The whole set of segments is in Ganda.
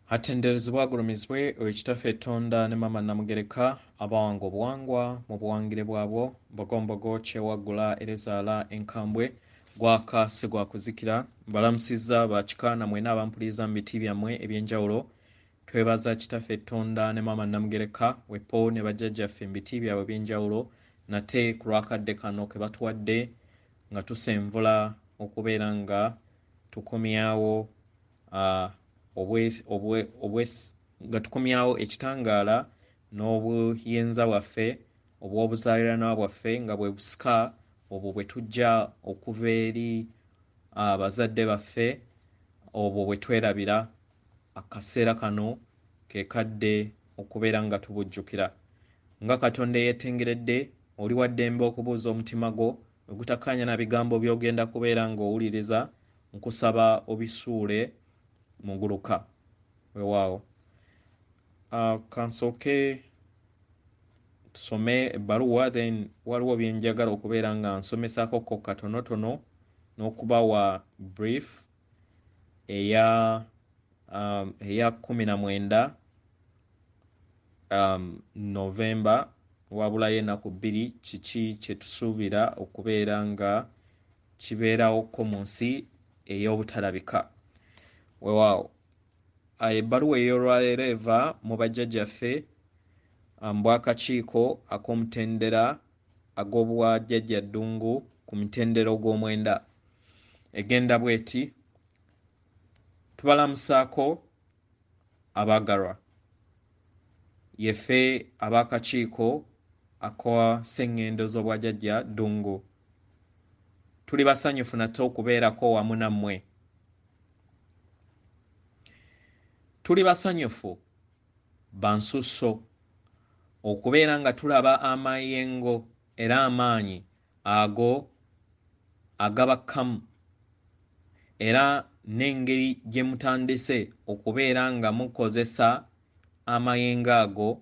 Atenderezebwa agulumizibwe ekitaffe ettonda ne mama namugereka abawanga obuwangwa mu buwangire bwabwo mbogombogo kyewaggula erezaala enkambwe gwaka si gwakuzikira mbalamusizza bakika namwena abampuliriza mu biti byammwe ebyenjawulo twebaza kitaffe ettonda ne mama namugereka wepo ne bajjajjaffe mu biti byabwe ebyenjawulo nate ku lwakadde kano ke batuwadde nga tusenvula okubeera nga tukomyawo nga tukomyawo ekitangaala n'obuyenza bwaffe obw'obuzaaliranwa bwaffe nga bwe busika obwo bwe tujja okuva eri abazadde baffe obwo bwe twerabira akaseera kano ke kadde okubeera nga tubujjukira nga Katonda eyeetengeredde oli wa ddembe okubuuza omutima gwo bwe gutakkaanya na bigambo by'ogenda kubeera ng'owuliriza nkusaba obisuule muguluka weewaawo. Kansooke tusome ebbaluwa then waliwo byenjagala okubeera nga nsomesako ko katonotono n'okubawa brief eya 19 November wabulayo ennaku 2 kiki kye tusuubira okubeera nga kibeerawoko mu nsi ey'obutalabika weewaawo. Ebbaluwa ey'olwaleero eva mu bajjajjaffe mu bwakakiiko ak'omutendera ag'obwajjajja Ddungu ku mutendera Ogw'Omwenda egenda bw'eti: tubalamusaako abaagalwa yeffe ab'akakiiko aka Sengendo z'obwajjajja Ddungu tuli basanyufu nate okubeerako wamu nammwe. Tuli basanyufu bansusso okubeera nga tulaba amayengo era amaanyi ago agabakkamu era n'engeri gye mutandise okubeera nga mukozesa amayengo ago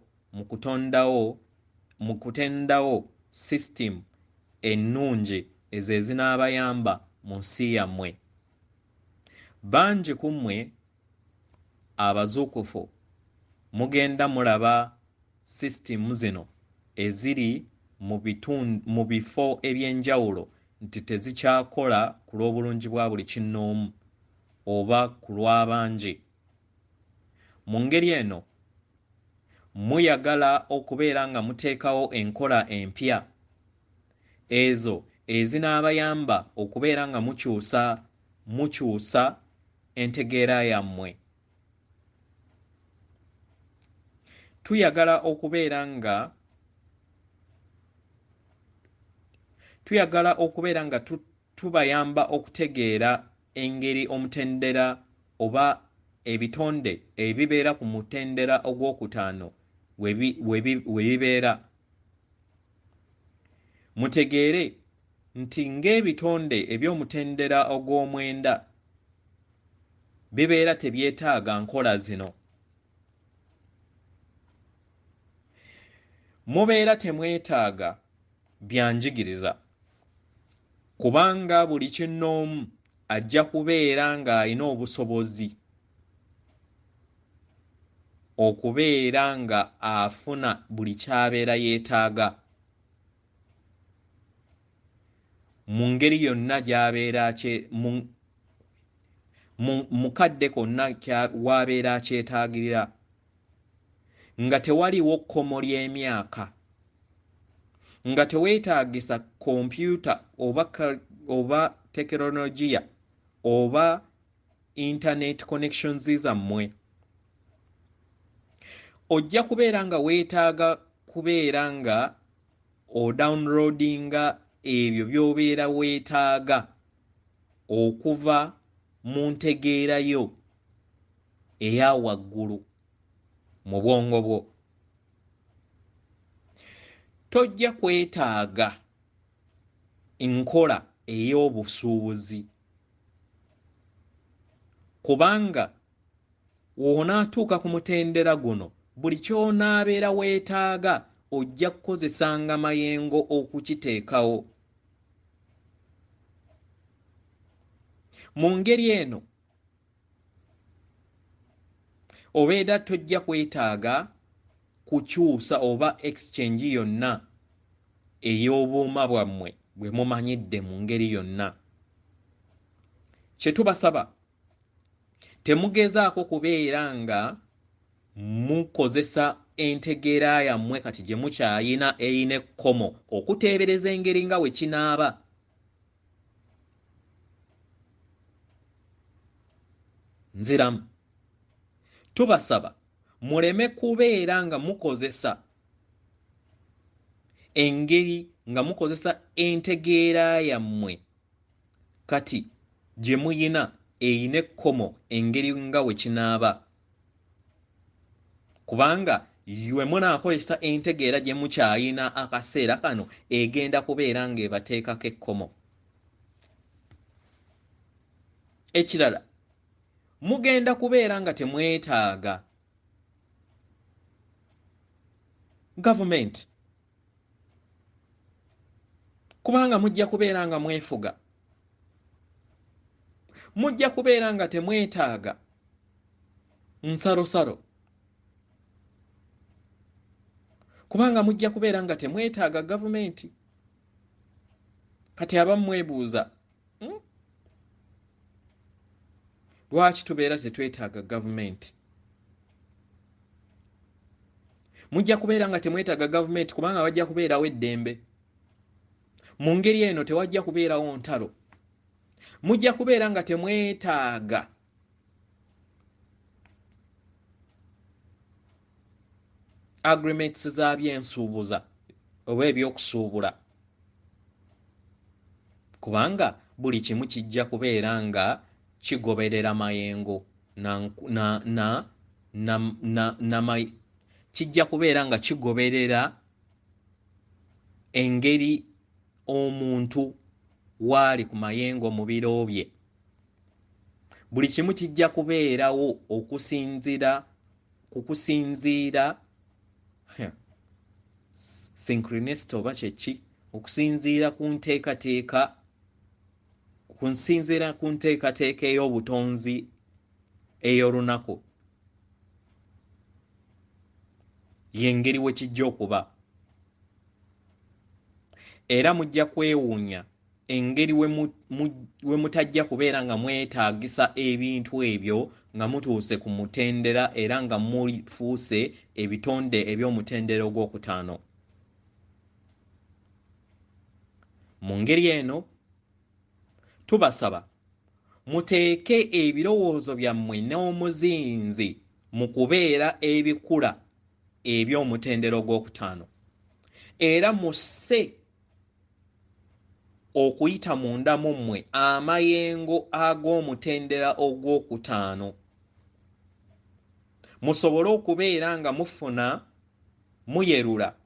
mu kutendawo system ennungi ezo ezinaabayamba mu nsi yammwe. Bangi ku mmwe abazuukufu mugenda mulaba sisitimu zino eziri mu bifo eby'enjawulo nti tezikyakola ku lw'obulungi bwa buli kinnoomu oba ku lw'abangi. Mu ngeri eno muyagala okubeera nga muteekawo enkola empya ezo ezinaabayamba okubeera nga mukyusa entegeera yammwe. Tuyagala okubeera nga tubayamba okutegeera engeri omutendera oba ebitonde ebibeera ku mutendera ogwokutaano we bibeera. Mutegeere nti ng'ebitonde eby'omutendera ogw'omwenda bibeera tebyetaaga nkola zino. Mubeera temwetaaga byanjigiriza kubanga buli kinnoomu ajja kubeera ng'alina obusobozi okubeera nga afuna buli ky'abeera yeetaaga mu ngeri yonna gy'abeera mu kadde konna w'abeera akyetaagirira nga tewaliwo kkomo ly'emyaka, nga teweetaagisa kompyuta oba tekinologiya oba internet connections zammwe. Ojja kubeera nga weetaaga kubeera nga odownloadinga ebyo by'obeera weetaaga okuva mu ntegeerayo eya waggulu mu bwongo bwo. Tojja kwetaaga nkola ey'obusuubuzi kubanga w'onaatuuka ku mutendera guno buli ky'onaabeera weetaaga ojja kukozesanga mayengo okukiteekawo. Mu ngeri eno obeera tojja kwetaaga kukyusa oba exchange yonna ey'obuuma bwammwe bwe mumanyidde mu ngeri yonna. Kye tubasaba, temugezaako kubeera nga mukozesa entegeera yammwe kati gye mukyayina eyina ekkomo okuteebereza engeri nga bwe kinaaba. Nziramu. Tubasaba muleme kubeera nga mukozesa engeri nga mukozesa entegeera yammwe kati gye muyina eyina ekkomo engeri nga bwe kinaaba. Kubanga ywe munaakozesa entegeera gye mukyayina akaseera kano egenda kubeera ng'ebateekako ekkomo. Ekirala, mugenda kubeera nga temwetaaga gavumenti kubanga mujja kubeera nga mwefuga. Mujja kubeera nga temwetaaga nsalosalo kubanga mujja kubeera nga temwetaaga gavumenti. Kati abamu mwebuuza, lwaki tubeera tetwetaaga gavumenti? Mujja kubeera nga temwetaaga gavumenti kubanga wajja kubeerawo eddembe. Mu ngeri eno tewajja kubeerawo ntalo. Mujja kubeera nga temwetaaga agreements za byensuubuza oba ebyokusuubula kubanga buli kimu kijja kubeera nga kigoberera mayengo kijja kubeera nga kigoberera engeri omuntu waali ku mayengo mu biro bye. Buli kimu kijja kubeerawo okusinziira synchronicity oba kyeki, okusinziira ku nteekateeka ey'obutonzi ey'olunaku y'engeri we kijja okuba. Era mujja kwewuunya engeri we mutajja kubeera nga mwetaagisa ebintu ebyo nga mutuuse ku mutendera era nga mufuuse ebitonde eby'omutendera ogwokutaano. Mu ngeri eno tubasaba muteeke ebirowoozo byammwe n'omuzinzi mu kubeera ebikula eby'omutendera ogwokutaano era musse okuyita munda mu mmwe amayengo ag'omutendera ogwokutaano musobole okubeera nga mufuna muyerula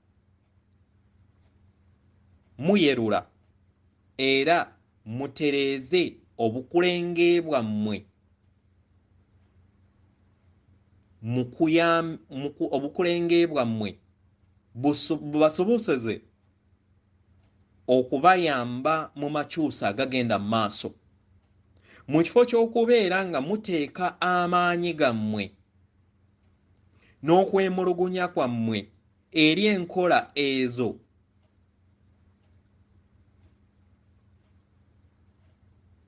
era mutereeze obukulenge bwammwe obukulenge bwammwe bubasoboseze okubayamba mu makyusa agagenda mu maaso mu kifo ky'okubeera nga muteeka amaanyi gammwe n'okwemulugunya kwammwe eri enkola ezo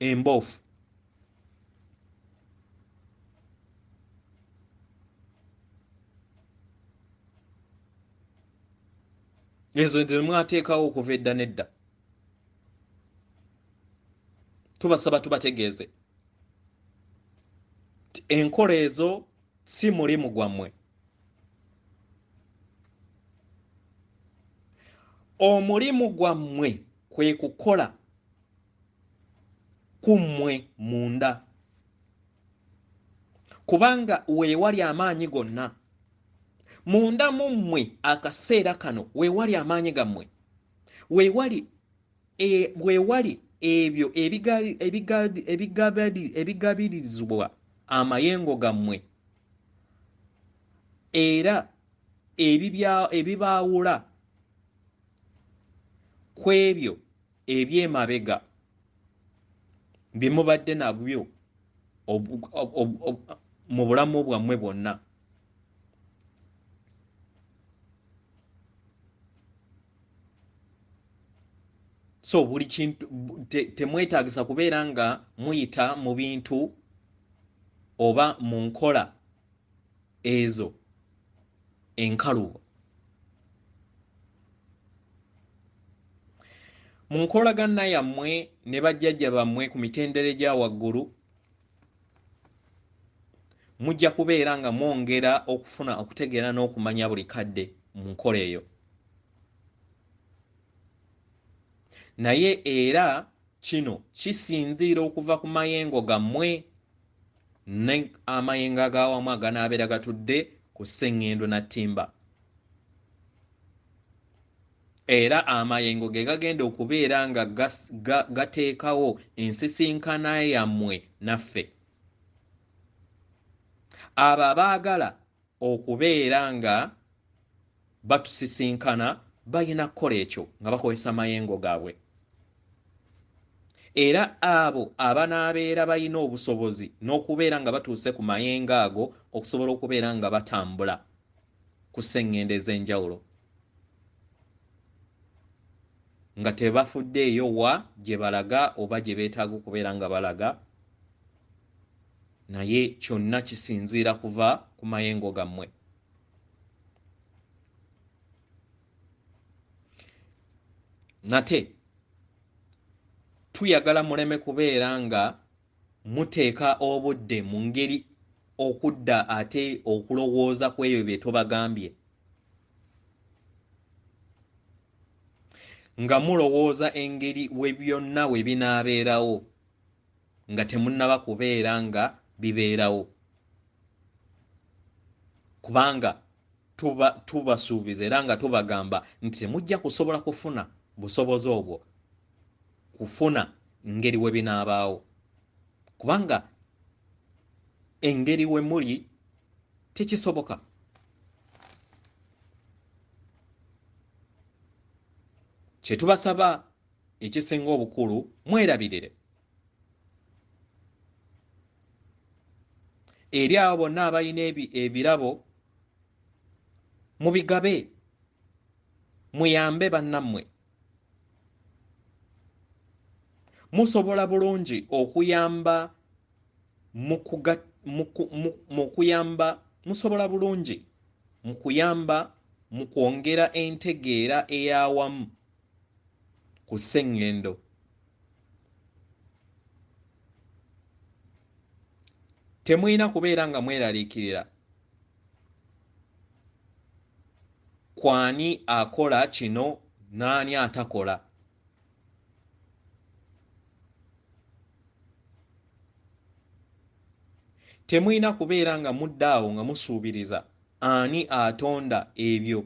emboofu. Ezo temwateekawo okuva edda n'edda. Tubasaba tubategeeze enkola ezo si mulimu gwammwe. Omulimu gwammwe kwe kukola kummwe munda kubanga weewali amaanyi gonna. Munda mu mmwe akaseera kano weewali amaanyi gammwe, weewali ebyo ebigabirizibwa amayengo gammwe era ebibaawula ku ebyo eby'emabega bye mubadde nabyo mu bulamu bwammwe bwonna. So buli kintu temwetaagisa kubeera nga muyita mu bintu oba mu nkola ezo enkalubo. Mu nkolagana yammwe ne bajjajja bammwe ku mitendera egya waggulu mujja kubeera nga mwongera okufuna okutegeera n'okumanya buli kadde mu nkola eyo. Naye era kino kisinziira okuva ku mayengo gammwe ne amayengo ag'awamu aganaabeera gatudde ku Sengendo na Ttimba. Era amayengo ge gagenda okubeera nga gateekawo ensisinkana yammwe naffe. Abo abaagala okubeera nga batusisinkana balina kukola ekyo nga bakozesa amayengo gaabwe. Era abo abanaabeera balina obusobozi n'okubeera nga batuuse ku mayengo ago okusobola okubeera nga batambula ku Sengendo ez'enjawulo nga tebafuddeeyo wa gye balaga oba gye beetaaga okubeera nga balaga, naye kyonna kisinziira kuva ku mayengo gammwe. Nate tuyagala muleme kubeera nga muteeka obudde mu ngeri okudda ate okulowooza ku ebyo bye tubagambye, nga mulowooza engeri we byonna we binaabeerawo nga temunnaba kubeera nga bibeerawo, kubanga tubasuubiza era nga tubagamba nti temujja kusobola kufuna busobozi obwo, kufuna ngeri we binaabaawo, kubanga engeri we muli tekisoboka. Kye tubasaba ekisinga obukulu mwerabirire. Eri abo bonna abalina ebirabo mubigabe, muyambe bannammwe. Musobola bulungi okuyamba musobola bulungi mu kuyamba mu kwongera entegeera ey'awamu ku Sengendo. Temulina kubeera nga mweraliikirira kwani akola kino n'ani atakola. Temulina kubeera nga muddaawo nga musuubiriza ani atonda ebyo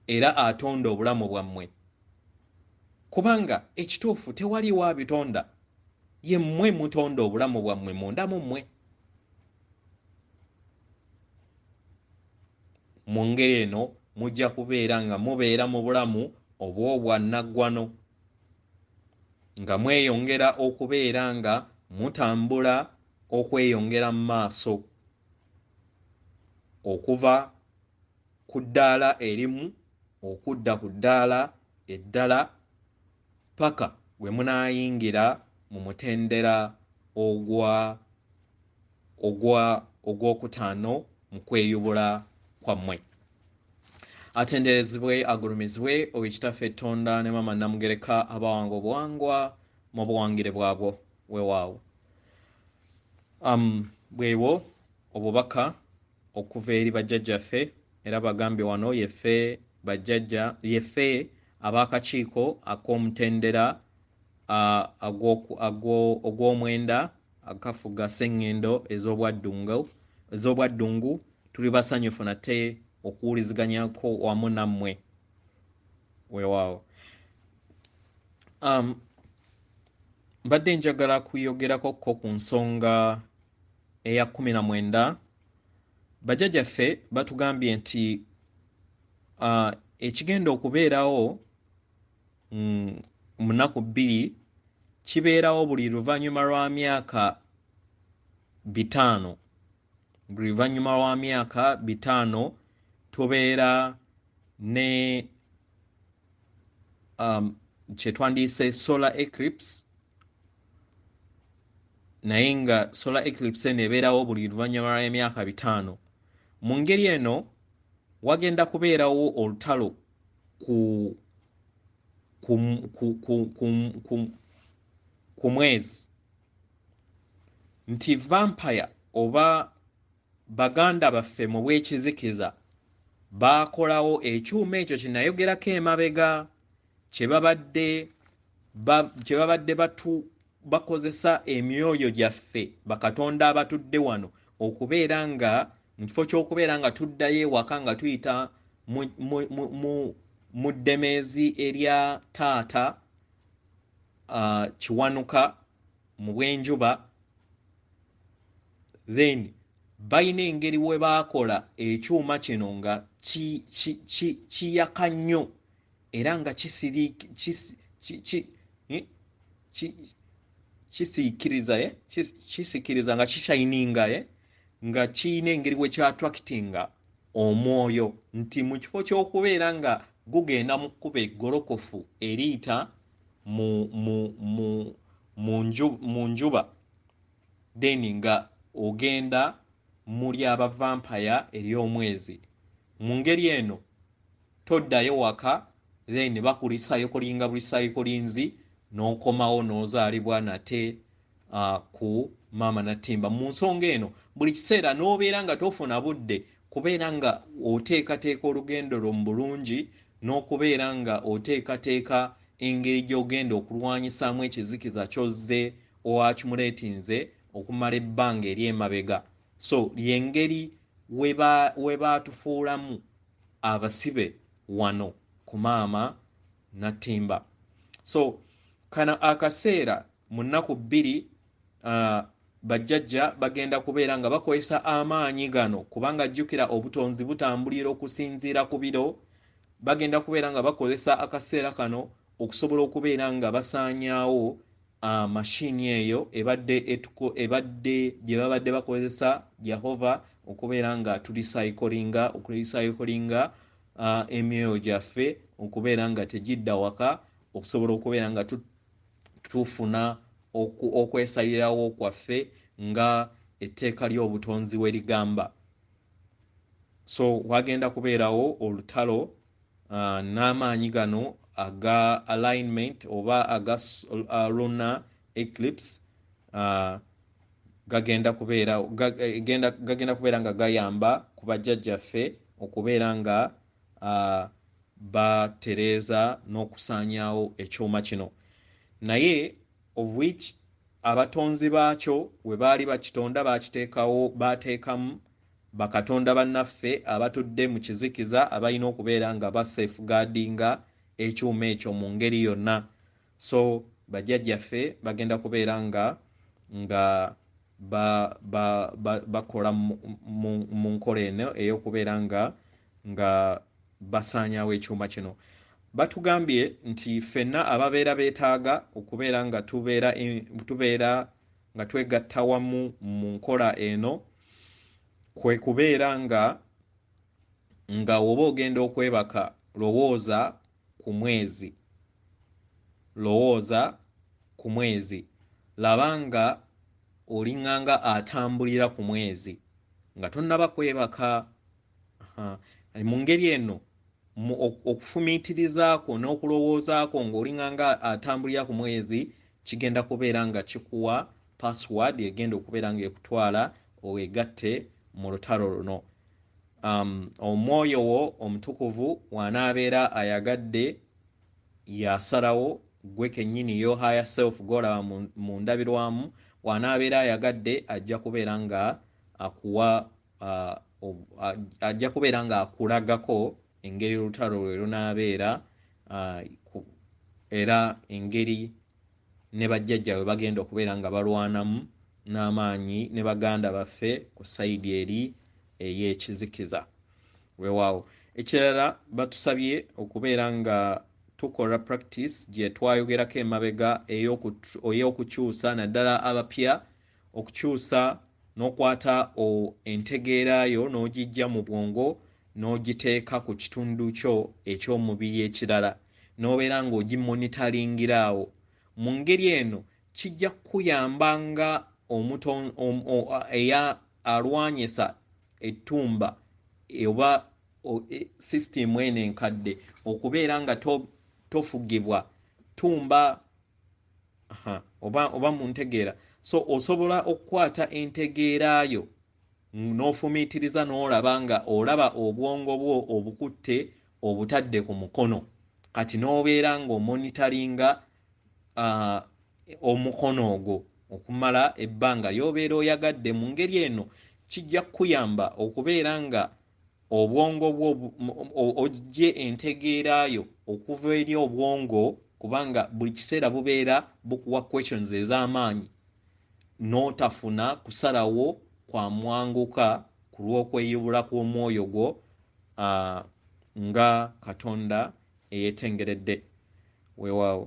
era atonda obulamu bwammwe, kubanga ekituufu tewaliwo abitonda, ye mmwe mutonda obulamu bwammwe munda mu mmwe. Mu ngeri eno mujja kubeera nga mubeera mu bulamu obw'obwannaggwano, nga mweyongera okubeera nga mutambula okweyongera mu maaso okuva ku ddaala erimu okudda ku ddaala eddala paka we munaayingira mu mutendera ogwokutaano mu kweyubula kwammwe. Atenderezebwe agulumizibwe ow'ekitaffe ettonda ne Maama Namugereka abawanga obuwangwa mu buwangire bwabwo weewaawo. Bwewo obubaka okuva eri bajjajjaffe, era bagambye wano yeffe ab'akakiiko ak'omutendera Ogw'Omwenda akafuga Sengendo ez'obwa Ddungu, tuli basanyufu nate okuwuliziganyako wamu nammwe weewaawo. Mbadde njagala kuyogerako ku nsonga eya 19. Bajjajjaffe batugambye nti ekigenda okubeerawo mu nnaku 2 kibeerawo buli luvannyuma lwa myaka 5 buli luvannyuma lwa myaka 5 tubeera ne kyetwandiise solar eclipse, naye nga solar eclipse eno ebeerawo buli luvannyuma lw'emyaka 5. Mu ngeri eno wagenda kubeerawo olutalo ku mwezi, nti vampire oba baganda baffe mu bwekizikiza baakolawo ekyuma ekyo kyenayogerako emabega kye babadde bakozesa emyoyo gyaffe bakatonda abatudde wano okubeera nga mu kifo ky'okubeera nga tuddayo ewaka nga tuyita mu ddemeezi erya taata kiwanuka mu bwenjuba, then balina engeri we baakola ekyuma kino nga kiyaka nnyo era nga kisiikiriza nga kishayininga nga kiyina engeri we kyatwakitinga omwoyo, nti mu kifo ky'okubeera nga gugenda mu kkuba eggolokofu eriyita mu njuba, then nga ogenda muli abavampire eri omwezi. Mu ngeri eno toddayo waka, then bakulisayo kulinga bulisayikolinzi n'okomawo n'ozaalibwa nate ku maama Natimba. Mu nsonga eno buli kiseera n'obeera nga tofuna budde kubeera nga oteekateeka olugendo lwo mu bulungi, n'okubeera nga oteekateeka engeri gy'ogenda okulwanyisaamu ekizikiza ky'ozze owakimuleetinze okumala ebbanga eri emabega. So yengeri we baatufuulamu abasibe wano ku maama Natimba. So kano akaseera mu nnaku 2 bajjajja bagenda kubeera nga bakozesa amaanyi gano, kubanga jjukira obutonzi butambulira okusinziira ku biro. Bagenda kubeera nga bakozesa akaseera kano okusobola okubeera nga basaanyaawo mashini eyo ebadde gye babadde bakozesa Jehova okubeera nga okulisayikolinga emyoyo gyaffe okubeera nga tegidda waka, okusobola okubeera nga tufuna okwesayirawo kwaffe nga etteeka ly'obutonzi we ligamba. So wagenda kubeerawo olutalo n'amaanyi gano aga alignment oba aga lunar eclipse gagenda kubeera nga gayamba ku bajjajjaffe okubeera nga batereeza n'okusaanyaawo ekyuma kino. Naye of which abatonzi baakyo we baali bakitonda baateekamu bakatonda bannaffe abatudde mu kizikiza abalina okubeera nga basafeguardinga ekyuma ekyo mu ngeri yonna. So bajjajjaffe bagenda kubeera nga bakola mu nkola eno ey'okubeera nga basaanyaawo ekyuma kino. Batugambye nti ffenna ababeera beetaaga okubeera nga tubeera nga twegatta wamu mu nkola eno kwe kubeera nga oba ogenda okwebaka lowooza ku mwezi, laba nga olinganga atambulira ku mwezi nga tonnaba kwebaka. Mu ngeri eno okufumiitirizaako n'okulowoozaako ng'olinganga atambulira ku mwezi kigenda kubeera nga kikuwa password egenda okubeera nga ekutwala owegatte mu lutalo luno. Omwoyo wo omutukuvu wanaabeera ayagadde yasalawo gwe kennyini yo higher self golaba mu ndabirwamu, wanaabeera ayagadde ajja kubeera nga akulagako engeri lutalo lwe lunaabeera era engeri ne bajjajja bwe bagenda okubeera nga balwanamu n'amaanyi ne baganda baffe ku sayidi eri ey'ekizikiza. Weewaawo ekirala batusabye okubeera nga tukola practice gye twayogerako emabega ey'okukyusa naddala abapya, okukyusa n'okwata entegeerayo n'ogijja mu bwongo n'ogiteeka ku kitundu kyo eky'omubiri ekirala n'obeera ng'ogimonitaringiraawo. Mu ngeri eno kijja kukuyamba nga alwanyisa ettumba oba sisitimu eno enkadde okubeera nga tofugibwa ttumba oba mu ntegeera. So osobola okukwata entegeerayo n'ofumiitiriza n'olaba nga olaba obwongo bwo obukutte obutadde ku mukono, kati n'obeera ng'omonitaringa omukono ogwo okumala ebbanga ly'obeera oyagadde. Mu ngeri eno kijja kukuyamba okubeera nga obwongo bwo oggye entegeerayo okuva eri obwongo, kubanga buli kiseera bubeera bukuwa questions ez'amaanyi n'otafuna kusalawo kwa mwanguka ku lw'okweyubula kw'omwoyo gwo nga Katonda eyeetengeredde. Weewaawo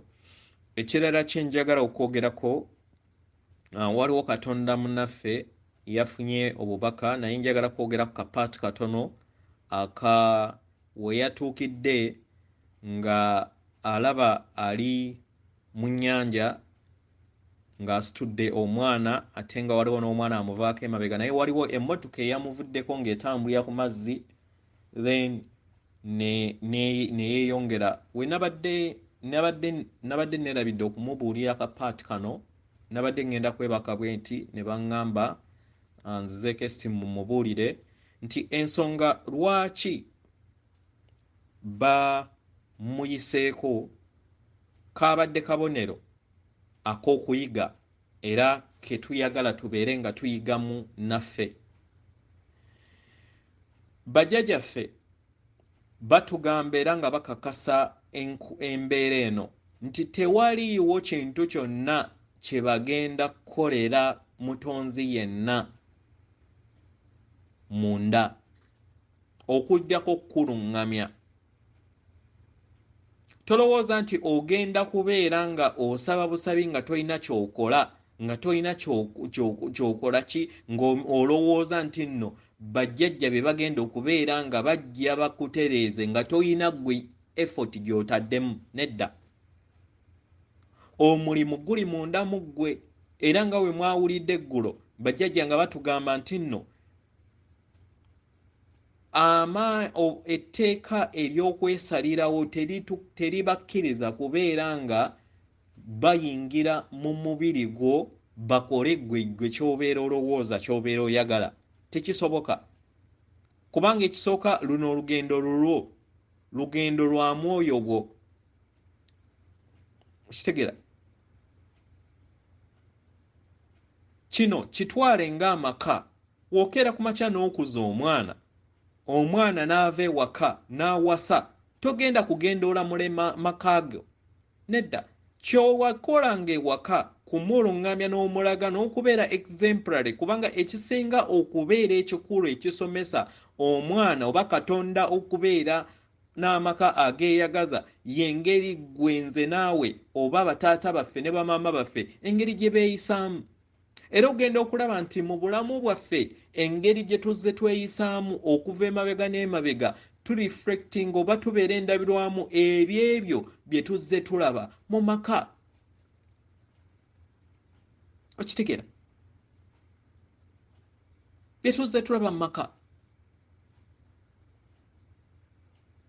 ekirala kye njagala okwogerako, waliwo Katonda munnaffe yafunye obubaka, naye njagala kwogera ku kapaati katono we yatuukidde nga alaba ali mu nnyanja ng'asitudde omwana ate nga waliwo n'omwana amuvaako emabega, naye waliwo emmotoka eyamuvuddeko ng'etambulira ku mazzi, then neyeeyongera. We nabadde neerabidde okumubuulira akapaati kano, nabadde ngenda kwebaka bwe nti ne baŋŋamba nzizeeko essimu mubuulire nti ensonga lwaki bamuyiseeko kaabadde kabonero ak'okuyiga era ke tuyagala tubeere nga tuyigamu naffe. Bajjajjaffe batugamba era nga bakakasa embeera eno nti tewaliiwo kintu kyonna kye bagenda kukolera mutonzi yenna munda okujjako okukuluŋŋamya. Tolowooza nti ogenda kubeera nga osaba busabi nga tolina ky'okola, nga tolina ky'okola ki, ng'olowooza nti nno bajjajja be bagenda okubeera nga bajja bakutereeze nga tolina ggwe effort gy'otaddemu. Nedda, omulimu guli munda mu ggwe, era nga we mwawulidde eggulo bajjajja nga batugamba nti nno etteeka ery'okwesalirawo teribakkiriza kubeera nga bayingira mu mubiri gwo bakole ggwe ky'obeera olowooza ky'obeera oyagala. Tekisoboka, kubanga ekisooka luno lugendo lwa mwoyo gwo. Okitegeera? Kino kitwale ng'amaka. Wookeera ku makya n'okuza omwana n'ava ewaka n'awasa, togenda kugenda olamula maka go. Nedda, kyowakolanga ewaka kumuluŋŋamya n'omulaga n'okubeera exemplary, kubanga ekisinga okubeera ekikulu ekisomesa omwana oba Katonda okubeera n'amaka ageeyagaza y'engeri gwenze naawe oba bataata baffe ne bamaama baffe engeri gye beeyisaamu. Era ogenda okulaba nti mu bulamu bwaffe engeri gye tuzze tweyisaamu okuva emabega n'emabega tureflecting oba tubeera endabirwamu ebyebyo bye tuzze tulaba mu maka. Okitegeera? Bye tuzze tulaba mu maka.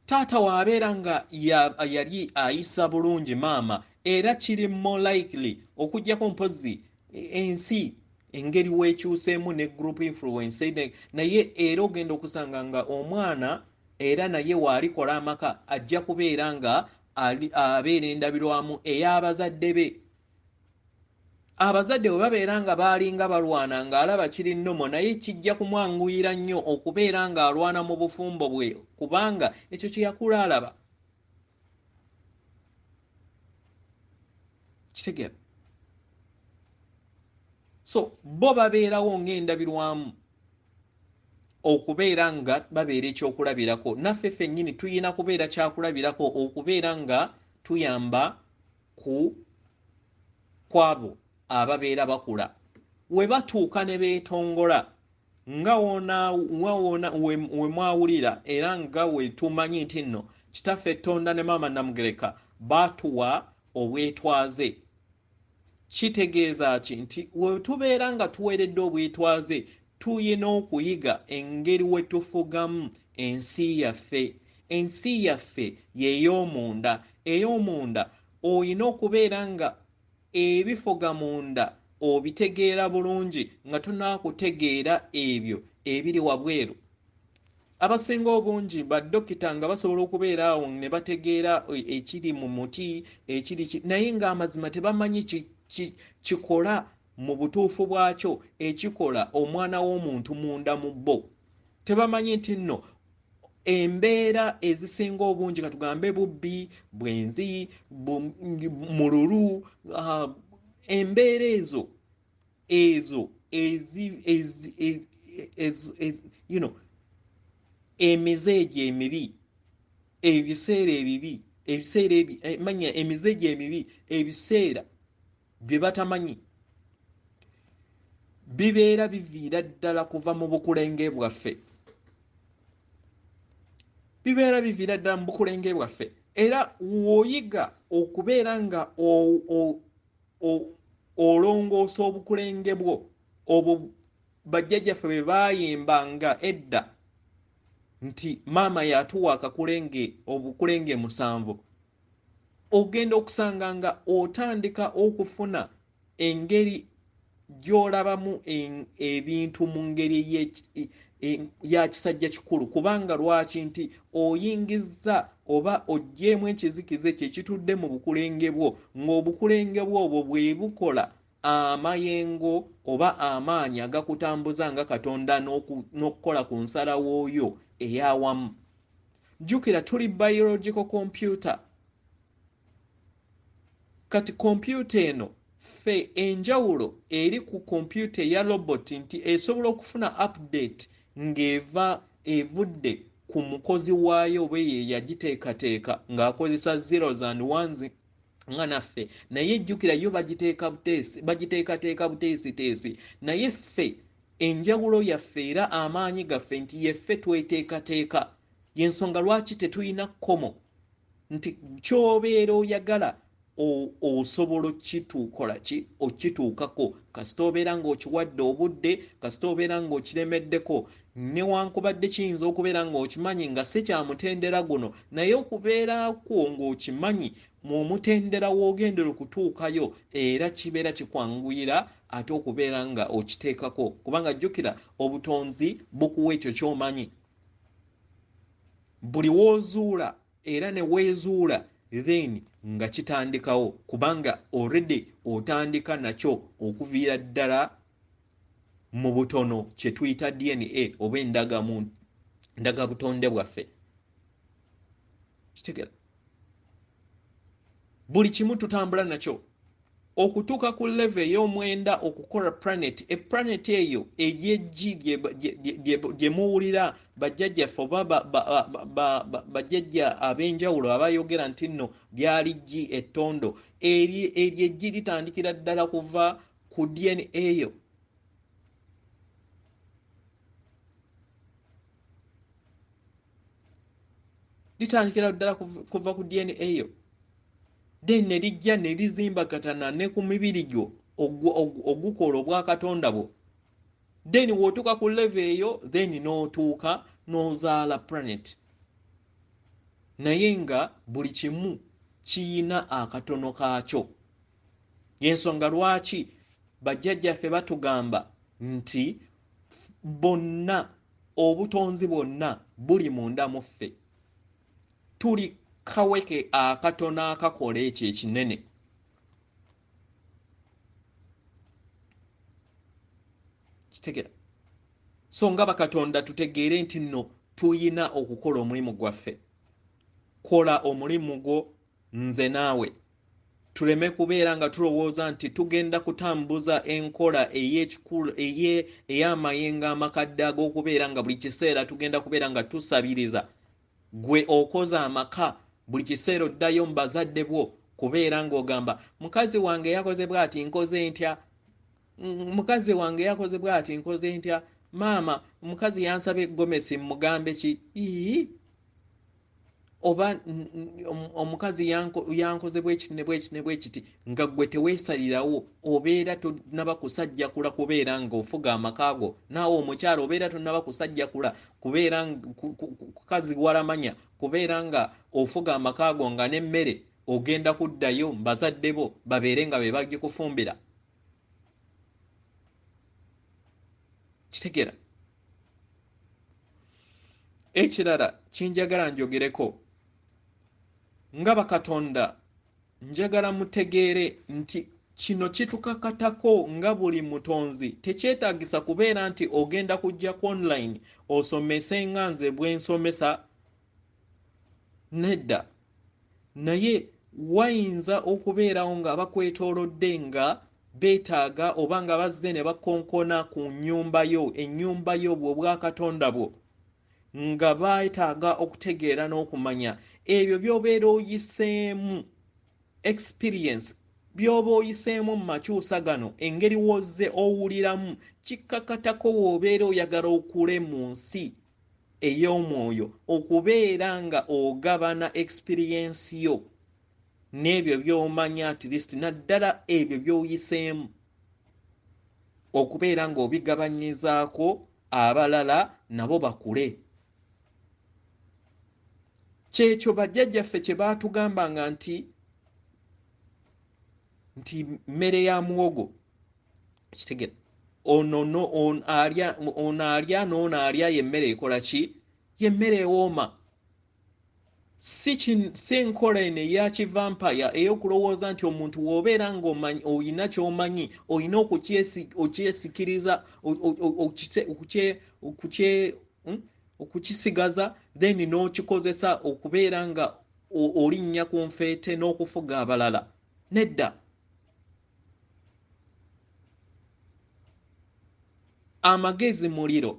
Taata waabeera nga yali ayisa bulungi maama, era kiri more likely okujjako mpozi ensi engeri weekyuseemu ne group influence, naye era ogenda okusanga nga omwana era naye waalikola amaka ajja kubeera nga abeera endabirwamu ey'abazadde be. Abazadde bwe babeera nga baalinga balwana ng'alaba kiri nnomo, naye kijja kumwanguyira nnyo okubeera ng'alwana mu bufumbo bwe, kubanga ekyo kye yakula alaba. Kitegeera? So bo babeerawo ng'endabirwamu okubeera nga babeera ekyokulabirako. Naffe ffennyini tuyina kubeera kyakulabirako okubeera nga tuyamba ku kwabo ababeera bakula. we batuuka ne beetongola nga wona we mwawulira era nga we tumanyi nti nno kitaffe Tonda ne maama Namugereka baatuwa obwetwaze. Kitegeeza ki nti we tubeera nga tuweeredde obwetwaze tuyina okuyiga engeri we tufugamu ensi yaffe. Ensi yaffe y'ey'omunda. Ey'omunda oyina okubeera nga ebifuga munda obitegeera bulungi nga tunaakutegeera ebyo ebiri wabweru. Abasinga obungi baddokita nga basobola okubeera awo ne bategeera ekiri mu muti ekiri naye ng'amazima tebamanyi kikola mu butuufu bwakyo ekikola omwana w'omuntu munda mu bbo. Tebamanyi nti nno embeera ezisinga obungi katugambe bubbi, bwenzi, mululu, embeera ezo emizeegi emibi, ebiseera ebibi, emizeegi emibi, ebiseera bye batamanyi bibeera biviira ddala kuva mu bukulenge bwaffe. Bibeera biviira ddala mu bukulenge bwaffe. Era w'oyiga okubeera nga olongoosa obukulenge bwo obwo bajjajjaffe bwe baayimbanga edda nti maama yatuwa obukulenge 7, ogenda okusanga nga otandika okufuna engeri gy'olabamu ebintu mu ngeri ya kisajja kikulu. Kubanga lwaki nti oyingizza oba oggyemu ekizikiza ekyo ekitudde mu bukulenge bwo, ng'obukulenge bwo obwo bwe bukola amayengo oba amaanyi agakutambuza nga Katonda n'okukola ku nsalawo oyo ey'awamu. Jjukira tuli biological computer. Kati kompyuta eno ffe enjawulo eri ku kompyuta eya robot nti esobola okufuna update evudde ku mukozi waayo oba ye yagiteekateeka ng'akozesa zeros and ones nga naffe. Naye jjukira yo bagiteekateeka buteesiteesi. Naye ffe enjawulo yaffe era amaanyi gaffe nti yeffe tweteekateeka. Y'ensonga lwaki tetulina kkomo nti ky'obeera oyagala osobola okituukako kasita obeera ng'okiwadde obudde, kasita obeera ng'okiremeddeko, newankubadde kiyinza okubeera ng'okimanyi nga si kya mutendera guno, naye okubeerako ng'okimanyi mu mutendera w'ogendera okutuukayo era kibeera kikwanguyira ate okubeera nga okiteekako. Kubanga jjukira obutonzi bukuwa ekyo ky'omanyi. Buli w'ozuula era ne weezuula then nga kitandikawo kubanga already otandika nakyo okuviira ddala mu butono kye tuyita DNA oba endagabutonde bwaffe. Kitegera buli kimu tutambula nakyo okutuuka ku level ey'omwenda okukola planet. Eplanet eyo egy'eggi gye muwulira bajjajjaffe oba bajjajja ab'enjawulo abayogera nti nno lyali ggi ettondo, eryo eggi litandikira ddala kuva ku DNA eyo. Litandikira ddala kuva ku DNA eyo. Then ne lijja ne lizimbakatana ne ku mibiri gyo ogukola obwa Katonda bwo. Then w'otuuka ku level eyo then n'otuuka n'ozaala planet. Naye nga buli kimu kiyina akatono kaakyo. Y'ensonga lwaki bajjajjaffe batugamba nti bonna obutonzi bwonna buli munda mu ffe. Tuli kaweke akatono akakola ekyo ekinene. Kitegera. So nga bakatonda tutegeere nti nno tuyina okukola omulimu gwaffe. Kola omulimu gwo nze naawe. Tuleme kubeera nga tulowooza nti tugenda kutambuza enkola ey'ekikulu ey'amayengo amakadde ag'okubeera nga buli kiseera tugenda kubeera nga tusabiriza. Gwe okoza amaka buli kiseera oddayo mu bazadde bwo kubeera ng'ogamba mukazi wange yakoze bw'ati nkoze ntya. mukazi wange yakoze bw'ati nkoze ntya maama omukazi yansabye gomesi mugambe ki oba omukazi yankoze bwekiti ne bwekiti nga gwe teweesalirawo obeera tonaba kusajjakula kubeera ng'ofuga amakaago naawe omukyalo obeera tonaba kusajjakula kubeera kukaziwalamanya kubeera nga ofuga amakaago nga n'emmere ogenda kuddayo bazadde bo babeere nga be bagikufumbira kitegera ekirala kinjagala njogereko nga bakatonda njagala mutegeere nti kino kitukakatako nga buli mutonzi tekyetaagisa kubeera nti ogenda kujja ku online osomese nga nze bwensomesa nedda naye wayinza okubeerawo nga bakwetoolodde nga beetaaga oba nga bazze ne bakonkona ku nnyumba yo ennyumba yo bwe bwakatonda bwo nga baetaaga okutegeera n'okumanya ebyo by'obeera oyiseemu experience by'oba oyiseemu mu makyusa gano engeri wozze owuliramu kikkakatako w'obeera oyagala okule mu nsi ey'omwoyo okubeera nga ogabana experience yo n'ebyo by'omanya at least naddala ebyo by'oyiseemu okubeera ng'obigabanyizaako abalala nabo bakule kyekyo bajjajjaffe kye baatugambanga nti mmere ya muwogo kitegera ono alya n'ono alya yemmere ekola ki yemmere ewooma si nkola eno eya kivampaya ey'okulowooza nti omuntu w'obeera ng'omanyi oyina ky'omanyi oyina okyesikiriza okukisigaza then n'okikozesa okubeera nga olinnya ku nfeete n'okufuga abalala nedda amagezi muliro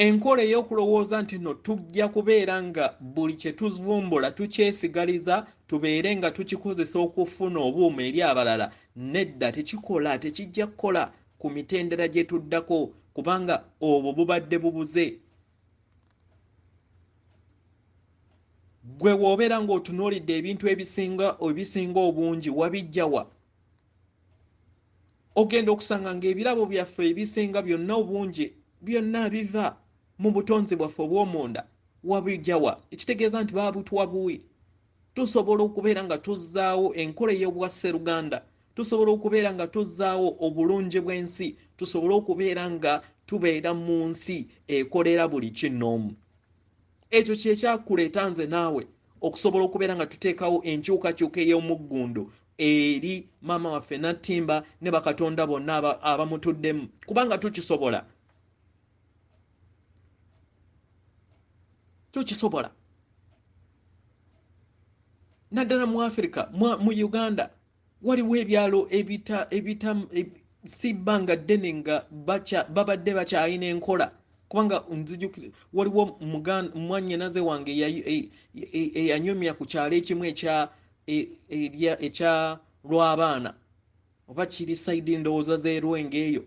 enkola ey'okulowooza nti no tujja kubeera nga buli kye tuvumbula tukyesigaliza tubeere nga tukikozesa okufuna obuuma eri abalala nedda tekijja kukola ku mitendera gye tuddako kubanga obwo bubadde bubuze gwe w'obeera ng'otunuulidde ebintu ebisinga obungi wabijjawa ogenda okusanga ng'ebirabo byaffe ebisinga byonna obungi byonna biva mu butonzi bwaffe obw'omunda wabijjawa ekitegeeza nti baabutwa buwi tusobola okubeera nga tuzzaawo enkola ey'obwa sseruganda tusobola okubeera nga tuzzaawo obulungi bw'ensi tusobola okubeera nga tubeera mu nsi ekolera buli kinnoomu ekyo kyekyakuleeta nze naawe okusobola okubeera nga tuteekawo enkyukakyuka ey'omuggundu eri maama waffe Nattimba ne bakatonda bonna abamutuddemu kubanga tukisobola naddala mu Africa mu Uganda waliwo ebyalo si bbanga ddene nga babadde bakyalina enkola kubanga nzijukira waliwo mwannyinaze wange eyanyumya ku kyalo ekimu ekya lw'abaana oba kiri sayidi ndowooza z'erwenge eyo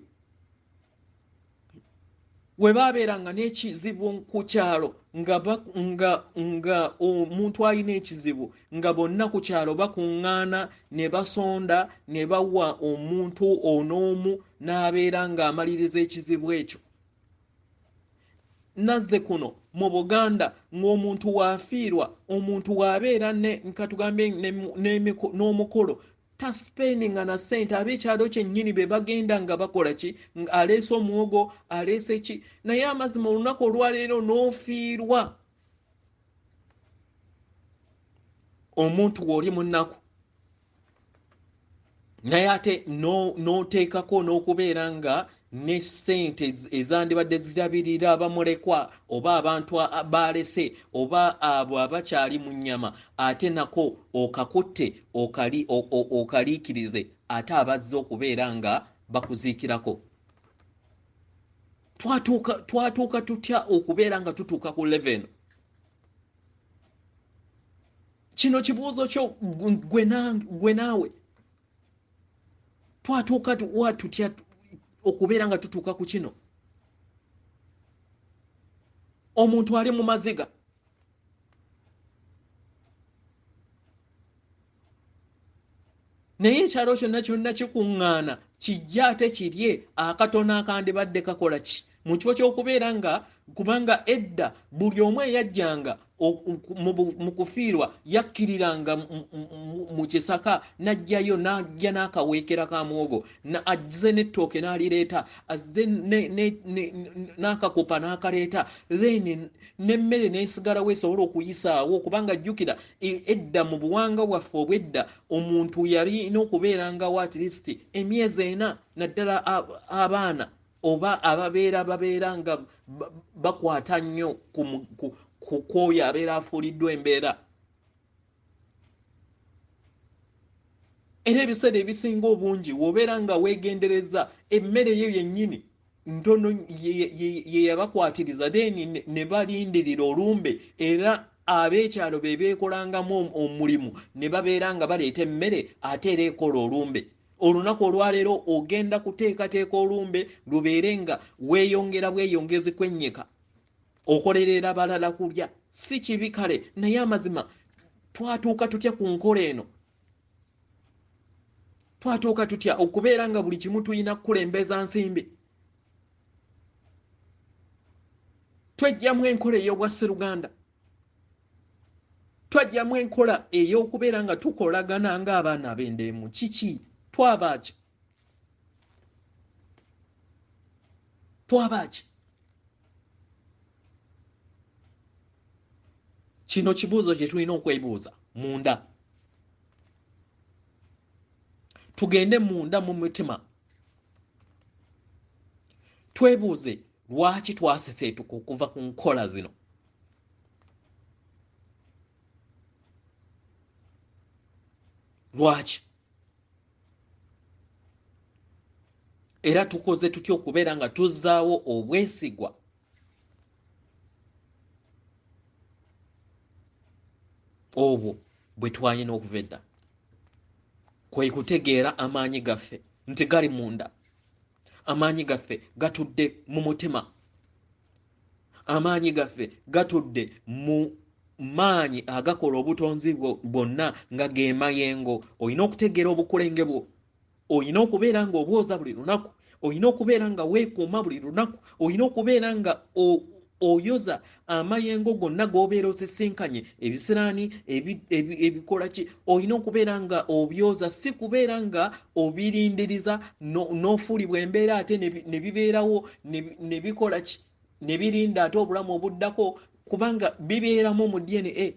we baabeeranga n'ekizibu ku kyalo nga omuntu alina ekizibu nga bonna ku kyalo bakuŋŋaana ne basonda ne bawa omuntu onoomu n'abeera ng'amaliriza ekizibu ekyo nazze kuno mu Buganda ng'omuntu waafiirwa omuntu waabeera katugambe n'omukolo taspeninga na ssente ab'ekyalo kyennyini be bagenda nga bakola ki aleese omuwogo aleese ki naye amazima olunaku olwaleero n'ofiirwa omuntu w'oli munaku naye ate n'oteekako n'okubeera nga ne ssente ezandibadde zirabirira abamulekwa oba abantu balese oba abo abakyali mu nnyama ate nako okakutte okaliikirize ate abazze okubeera nga bakuziikirako twatuuka tutya okubeera nga tutuuka ku 11 kino kibuuzo kyo gwe naawe twatuuka wa tutya okubeera nga tutuuka ku kino. Omuntu ali mu maziga naye ekyalo kyonna kikuŋŋaana kijja ate kirye akatono akandibadde kakola ki mu kifo ky'okubeera nga kubanga edda buli omu eyajjanga mu kufiirwa yakkiriranga mu kisaka n'ajjayo n'ajja n'akaweekera ka muwogo azze n'ettooke n'alireeta azze n'akakupa n'akaleeta then n'emmere n'esigalawo esobola okuyisaawo kubanga jjukira edda mu buwanga bwaffe obwedda omuntu yalina okubeerangawo at least emyezi 4 naddala abaana oba babeera nga bakwata nnyo ku kwoyo abeera afuuliddwa embeera. Era ebiseera ebisinga obungi wobeera nga weegendereza emmere yo yennyini ntono ye yabakwatiriza then ne balindirira olumbe era ab'ekyalo be beekolangamu omulimu ne babeera nga baleeta emmere ate era ekola olumbe. Olunaku olwaleero ogenda kuteekateeka olumbe lubeere nga weeyongera bweyongezi kwennyika okolerera balala kulya si kibi kale naye amazima twatuuka tutya ku nkola eno. Twatuuka tutya okubeera nga buli kimu tulina kukulembeza nsimbi. Twejjamu enkola ey'obwa Sseruganda, twajjamu enkola ey'okubeera nga tukolagana ng'abaana ab'endeemu. Kiki twabaki kino kibuuzo kye tulina okwebuuza munda. Tugende munda mu mutima twebuuze lwaki twaseseetuka okuva ku nkola zino. Lwaki? Era tukoze tutya okubeera nga tuzzaawo obwesigwa obwo bwe twalina okuva edda. Kwe kutegeera amaanyi gaffe nti gali munda. Amaanyi gaffe gatudde mu mutima. Amaanyi gaffe gatudde mu maanyi agakola obutonzi bwonna nga ge mayengo. Olina okutegeera obukulenge bwo. Olina okubeera nga obwoza buli lunaku. Olina okubeera nga weekuuma buli lunaku. Olina okubeera nga oyoza amayengo gonna g'obeera osisinkanye ebisiraani ebikola ki. Olina okubeera nga obyoza si kubeera nga obirindiriza n'ofuulibwa embeera ate ne bibeerawo ne bikola ki ne birinda ate obulamu obuddako kubanga bibeeramu mu DNA.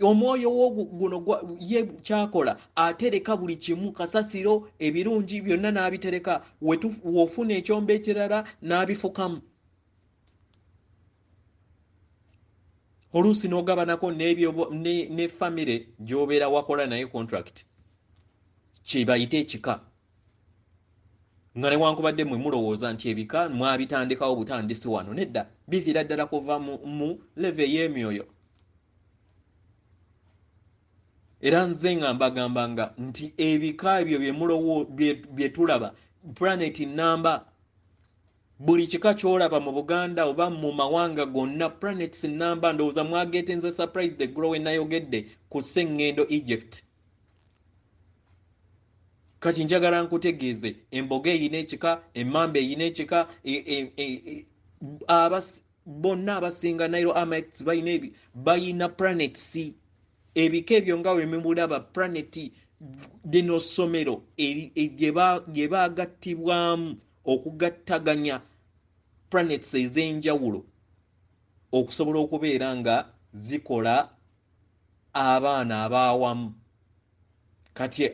Omwoyo wo guno ye kyakola atereka buli kimu kasasiro ebirungi byonna n'abitereka wofuna ekyombo ekirala n'abifukamu. Oluusi n'ogabanako ne famire gy'obeera wakola naye contract kye bayita ekika. Nga newankubadde mwe mulowooza nti ebika mwabitandikawo butandisi wano nedda biviira ddala kuva mu leve y'emyoyo. Era nze nga mbagambanga nti ebika ebyo bye tulaba planet namba buli kika kyolaba mu Buganda oba mu mawanga gonna planets namba ndowooza mwagetenze surprise the grow nayogedde ku Sengendo Egypt. Kati njagala nkutegeeze emboga eyina ekika, emmamba eyina ekika, bonna abasinga Nairo Amax bayina planets. Ebika ebyo nga we mubulaba planet dino ssomero gye baagattibwamu okugattaganya planets ez'enjawulo okusobola okubeera nga zikola abaana abaawamu. Kati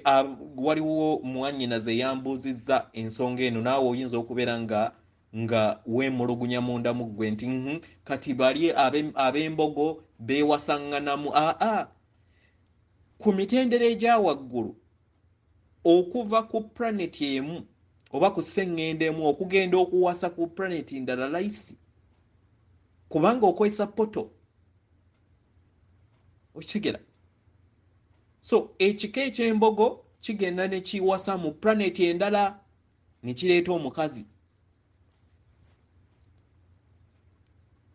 waliwo mwannyinaze yambuuzizza ensonga eno naawe oyinza okubeera nga weemulugunya munda mu ggwe nti kati bali ab'embogo beewasaŋŋanamu. Ku mitendera egya waggulu okuva ku planet emu oba ku Sengendo emu okugenda okuwasa ku planet ndala layisi kubanga okwesa poto okitegeera. So ekika eky'embogo kigenda ne kiwasa mu planet endala ne kireeta omukazi.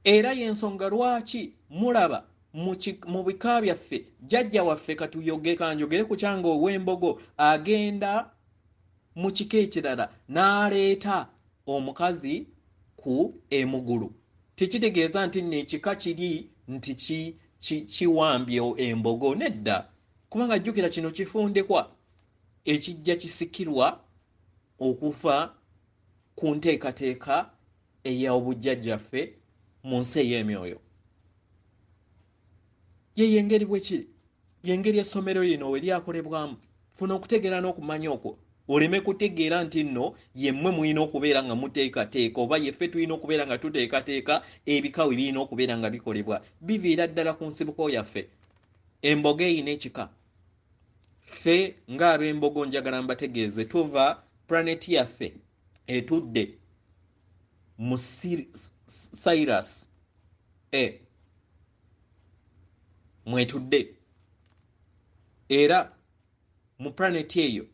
Era y'ensonga lwaki mulaba mu bika byaffe jjajja waffe kanjogere ku kyange ow'embogo agenda mu kika ekirala n'aleeta omukazi ku emugulu. Tekitegeeza nti n'ekika kiri nti kiwambye embogo, nedda. Kubanga jjukira kino kifundikwa ekijja kisikirwa okuva ku nteekateeka ey'obujjajjaffe mu nsi ey'emyoyo. Ye engeri bwe kiri, y'engeri essomero lino we lyakolebwamu. Funa okutegeera n'okumanya okwo oleme kutegeera nti nno yemmwe mulina okubeera nga muteekateeka oba yeffe tulina okubeera nga tuteekateeka ebika we birina okubeera nga bikolebwa. Biviira ddala ku nsibuko yaffe. Embogo eyina ekika. Ffe ng'ab'embogo njagala mbategeeze tuva planet yaffe etudde mu Cyrus mwetudde, era mu planet eyo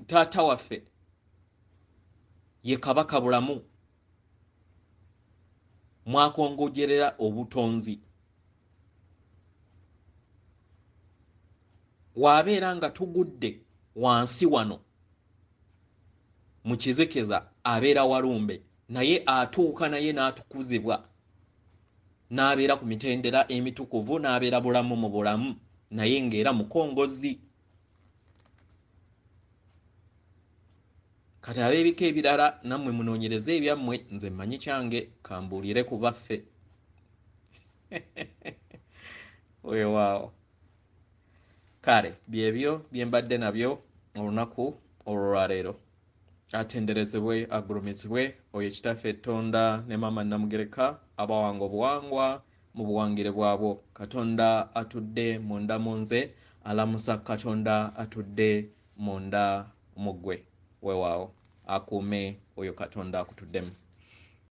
taata waffe ye kabaka bulamu, mwakongojerera obutonzi. Waabeera nga tugudde wansi wano mu kizikeza abeera walumbe, naye atuuka naye n'atukuzibwa n'abeera ku mitendera emitukuvu n'abeera bulamu mu bulamu, naye ng'era mukongozi. Kati ab'ebika ebirala nammwe munoonyereze ebyammwe, nze mmanyi kyange kambuulire ku baffe. Weewaawo. Kale byebyo bye mbadde nabyo olunaku olwaleero. Atenderezebwe agulumizibwe oyo kitaffe Tonda ne Maama Namugereka abawanga obuwangwa mu buwangire bwabwo. Katonda atudde munda mu nze, alamusa Katonda atudde munda mu ggwe. Weewaawo akuume oyo Katonda akutuddemu.